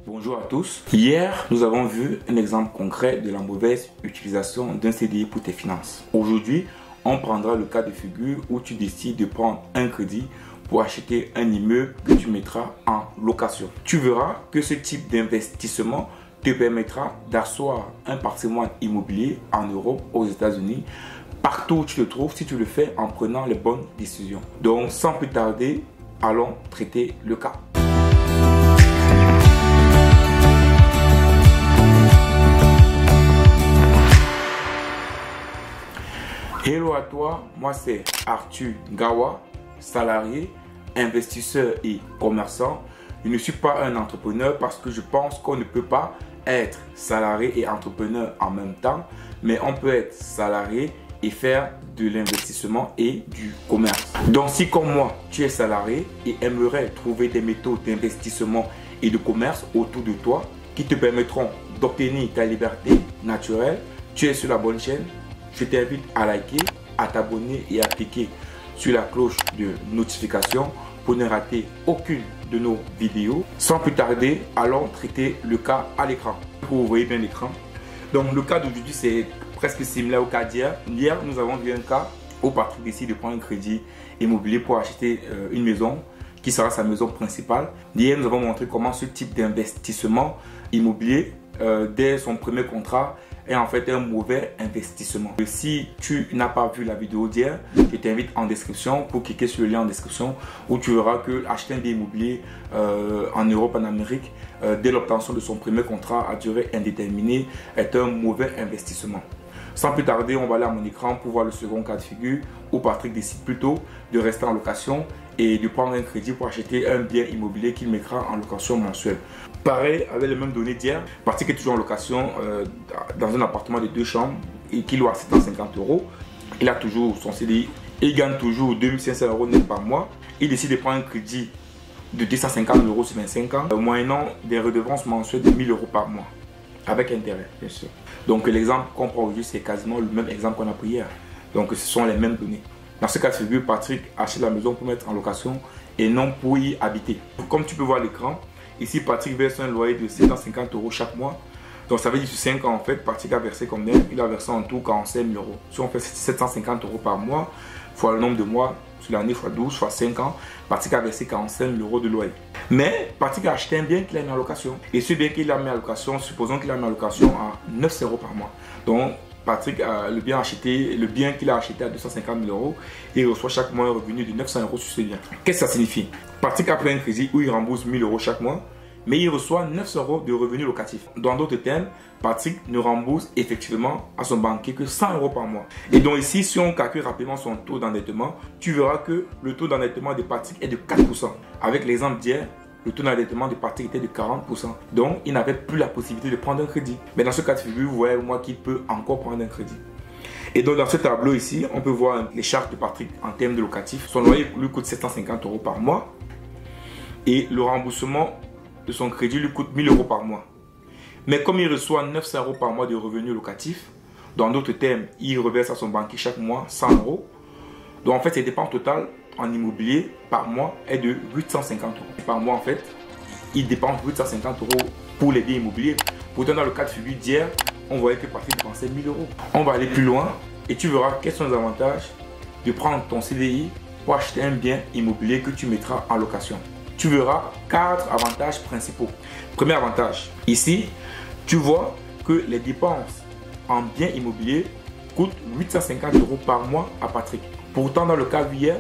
Bonjour à tous. Hier, nous avons vu un exemple concret de la mauvaise utilisation d'un CDI pour tes finances. Aujourd'hui, on prendra le cas de figure où tu décides de prendre un crédit pour acheter un immeuble que tu mettras en location. Tu verras que ce type d'investissement te permettra d'asseoir un patrimoine immobilier en Europe, aux États-Unis, partout où tu te trouves, si tu le fais en prenant les bonnes décisions. Donc, sans plus tarder, allons traiter le cas. Hello à toi, moi c'est Arthur Gawa, salarié, investisseur et commerçant. Je ne suis pas un entrepreneur parce que je pense qu'on ne peut pas être salarié et entrepreneur en même temps, mais on peut être salarié et faire de l'investissement et du commerce. Donc si comme moi, tu es salarié et aimerais trouver des méthodes d'investissement et de commerce autour de toi qui te permettront d'obtenir ta liberté naturelle, tu es sur la bonne chaîne. Je t'invite à liker, à t'abonner et à cliquer sur la cloche de notification pour ne rater aucune de nos vidéos. Sans plus tarder, allons traiter le cas à l'écran. Vous voyez bien l'écran. Donc le cas d'aujourd'hui, c'est presque similaire au cas d'hier. Hier, nous avons vu un cas où Patrick décide de prendre un crédit immobilier pour acheter une maison qui sera sa maison principale. Hier, nous avons montré comment ce type d'investissement immobilier, dès son premier contrat, est en fait un mauvais investissement. Si tu n'as pas vu la vidéo d'hier, je t'invite en description pour cliquer sur le lien en description où tu verras que acheter un bien immobilier en Europe, en Amérique, dès l'obtention de son premier contrat à durée indéterminée est un mauvais investissement. Sans plus tarder, on va aller à mon écran pour voir le second cas de figure où Patrick décide plutôt de rester en location et de prendre un crédit pour acheter un bien immobilier qu'il mettra en location mensuelle. Pareil, avec les mêmes données d'hier, Patrick est toujours en location dans un appartement de 2 chambres et qu'il loue à 750 €. Il a toujours son CDI et il gagne toujours 2500 € net par mois. Il décide de prendre un crédit de 250 € sur 25 ans, moyennant des redevances mensuelles de 1000 € par mois, avec intérêt, bien sûr. Donc l'exemple qu'on prend aujourd'hui, c'est quasiment le même exemple qu'on a pris hier. Donc ce sont les mêmes données. Dans ce cas de figure, Patrick achète la maison pour mettre en location et non pour y habiter. Comme tu peux voir à l'écran, ici Patrick verse un loyer de 750 € chaque mois. Donc ça veut dire sur 5 ans en fait, Patrick a versé combien? Il a versé en tout 45 000 €. Si on fait 750 € par mois, fois le nombre de mois, sur l'année fois 12, fois 5 ans, Patrick a versé 45 000 € de loyer. Mais Patrick a acheté un bien qu'il a mis en location. Et ce bien qu'il a mis en location, supposons qu'il a mis en location à 900 € par mois. Donc Patrick a le bien qu'il a acheté à 250 000 €, et il reçoit chaque mois un revenu de 900 € sur ce bien. Qu'est-ce que ça signifie? Patrick a pris un crédit où il rembourse 1000 € chaque mois, mais il reçoit 900 € de revenus locatifs. Dans d'autres termes, Patrick ne rembourse effectivement à son banquier que 100 € par mois. Et donc ici, si on calcule rapidement son taux d'endettement, tu verras que le taux d'endettement de Patrick est de 4%. Avec l'exemple d'hier, le taux d'endettement de Patrick était de 40%. Donc, il n'avait plus la possibilité de prendre un crédit. Mais dans ce cas de figure, vous voyez moi qu'il peut encore prendre un crédit. Et donc, dans ce tableau ici, on peut voir les charges de Patrick en termes de locatif. Son loyer lui coûte 750 € par mois. Et le remboursement de son crédit lui coûte 1000 € par mois. Mais comme il reçoit 900 € par mois de revenus locatifs, dans d'autres termes, il reverse à son banquier chaque mois 100 €. Donc, en fait, ses dépenses totales en immobilier par mois est de 850 €. Par mois, en fait, il dépense 850 € pour les biens immobiliers. Pourtant, dans le cas de figure d'hier, on voyait que Patrick dépensait 1000 €. On va aller plus loin et tu verras quels sont les avantages de prendre ton CDI pour acheter un bien immobilier que tu mettras en location. Tu verras 4 avantages principaux. Premier avantage, ici, tu vois que les dépenses en bien immobilier coûtent 850 € par mois à Patrick. Pourtant, dans le cas d'hier,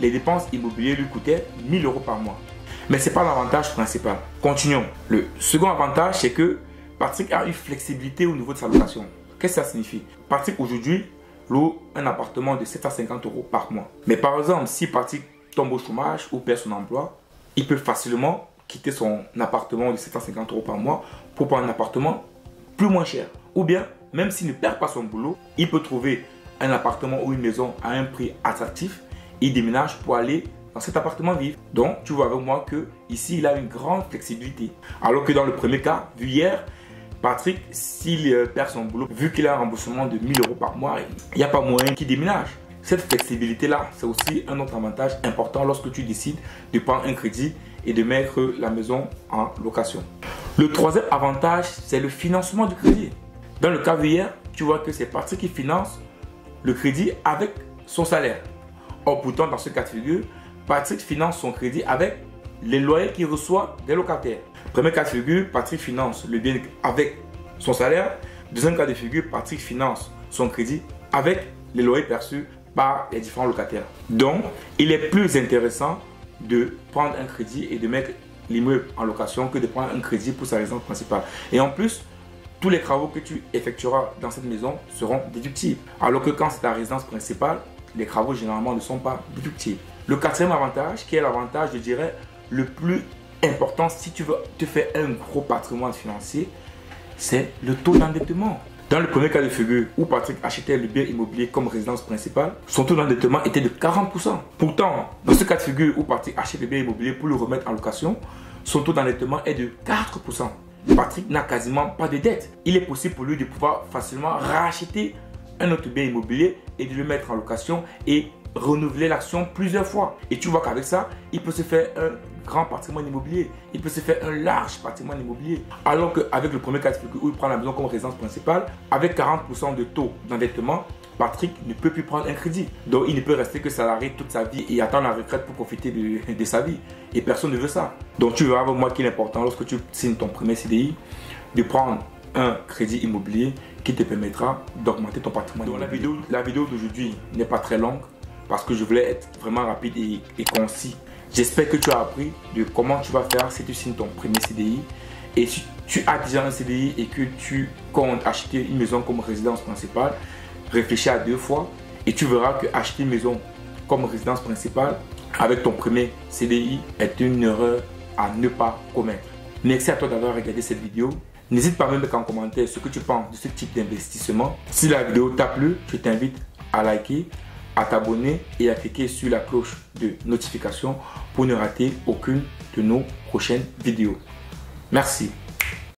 les dépenses immobilières lui coûtaient 1000 € par mois. Mais ce n'est pas l'avantage principal. Continuons. Le second avantage, c'est que Patrick a une flexibilité au niveau de sa location. Qu'est-ce que ça signifie? Patrick, aujourd'hui, loue un appartement de 750 € par mois. Mais par exemple, si Patrick tombe au chômage ou perd son emploi, il peut facilement quitter son appartement de 750 € par mois pour prendre un appartement plus moins cher. Ou bien, même s'il ne perd pas son boulot, il peut trouver un appartement ou une maison à un prix attractif. Il déménage pour aller dans cet appartement vivre. Donc, tu vois avec moi que ici, il a une grande flexibilité. Alors que dans le premier cas, vu hier, Patrick, s'il perd son boulot, vu qu'il a un remboursement de 1000 € par mois, il n'y a pas moyen qu'il déménage. Cette flexibilité-là, c'est aussi un autre avantage important lorsque tu décides de prendre un crédit et de mettre la maison en location. Le troisième avantage, c'est le financement du crédit. Dans le cas d'hier, tu vois que c'est Patrick qui finance le crédit avec son salaire. Or, pourtant, dans ce cas de figure, Patrick finance son crédit avec les loyers qu'il reçoit des locataires. Premier cas de figure, Patrick finance le bien avec son salaire. Deuxième cas de figure, Patrick finance son crédit avec les loyers perçus par les différents locataires. Donc, il est plus intéressant de prendre un crédit et de mettre l'immeuble en location que de prendre un crédit pour sa résidence principale. Et en plus, tous les travaux que tu effectueras dans cette maison seront déductibles. Alors que quand c'est ta résidence principale, les travaux généralement ne sont pas déductibles. Le quatrième avantage, qui est l'avantage, je dirais, le plus important si tu veux te faire un gros patrimoine financier, c'est le taux d'endettement. Dans le premier cas de figure où Patrick achetait le bien immobilier comme résidence principale, son taux d'endettement était de 40%. Pourtant, dans ce cas de figure où Patrick achète le bien immobilier pour le remettre en location, son taux d'endettement est de 4%. Patrick n'a quasiment pas de dette. Il est possible pour lui de pouvoir facilement racheter un autre bien immobilier et de le mettre en location et renouveler l'action plusieurs fois. Et tu vois qu'avec ça, il peut se faire un grand patrimoine immobilier. Il peut se faire un large patrimoine immobilier. Alors qu'avec le premier cas de figure où il prend la maison comme résidence principale, avec 40% de taux d'endettement, Patrick ne peut plus prendre un crédit. Donc il ne peut rester que salarié toute sa vie et attendre la retraite pour profiter de sa vie. Et personne ne veut ça. Donc tu verras avec moi qu'il est important lorsque tu signes ton premier CDI de prendre un crédit immobilier qui te permettra d'augmenter ton patrimoine. Donc la vidéo d'aujourd'hui n'est pas très longue parce que je voulais être vraiment rapide et concis. J'espère que tu as appris de comment tu vas faire si tu signes ton premier CDI. Et si tu as déjà un CDI et que tu comptes acheter une maison comme résidence principale, réfléchis à 2 fois et tu verras que acheter une maison comme résidence principale avec ton premier CDI est une erreur à ne pas commettre. Merci à toi d'avoir regardé cette vidéo. N'hésite pas à me mettre en commentaire ce que tu penses de ce type d'investissement. Si la vidéo t'a plu, je t'invite à liker, à t'abonner et à cliquer sur la cloche de notification pour ne rater aucune de nos prochaines vidéos. Merci.